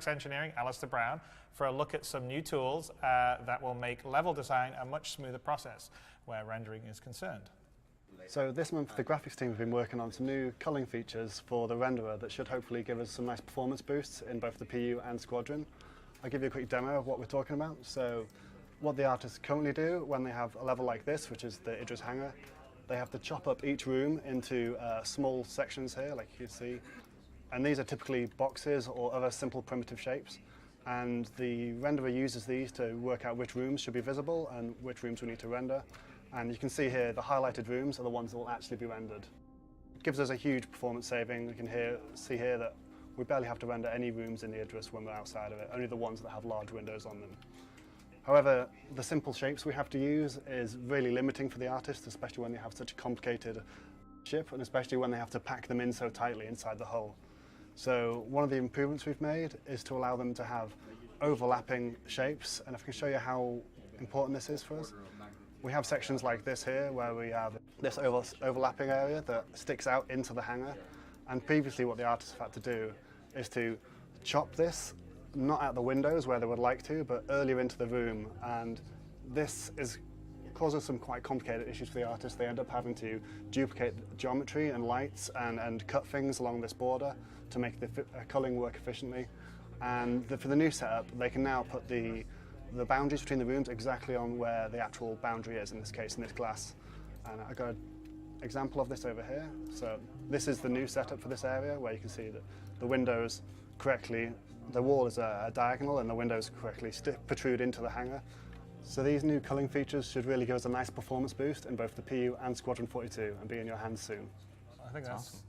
Engineering, Alistair Brown, for a look at some new tools that will make level design a much smoother process where rendering is concerned. So this month the graphics team have been working on some new culling features for the renderer that should hopefully give us some nice performance boosts in both the PU and Squadron. I'll give you a quick demo of what we're talking about. So what the artists currently do when they have a level like this, which is the Idris hangar, they have to chop up each room into small sections here, like you can see. And these are typically boxes or other simple primitive shapes. And the renderer uses these to work out which rooms should be visible and which rooms we need to render. And you can see here the highlighted rooms are the ones that will actually be rendered. It gives us a huge performance saving. You can see here that we barely have to render any rooms in the Idris when we're outside of it, only the ones that have large windows on them. However, the simple shapes we have to use is really limiting for the artist, especially when they have such a complicated ship, and especially when they have to pack them in so tightly inside the hull. So one of the improvements we've made is to allow them to have overlapping shapes, and if I can show you how important this is for us. We have sections like this here where we have this overlapping area that sticks out into the hangar, and previously what the artists have had to do is to chop this, not at the windows where they would like to, but earlier into the room, and this causes some quite complicated issues for the artists. They end up having to duplicate geometry and lights and cut things along this border to make the culling work efficiently. And for the new setup, they can now put the boundaries between the rooms exactly on where the actual boundary is, in this case, in this glass. And I've got an example of this over here. So this is the new setup for this area, where you can see that the windows correctly, the wall is a diagonal and the windows correctly protrude into the hangar. So these new culling features should really give us a nice performance boost in both the PU and Squadron 42 and be in your hands soon. I think that's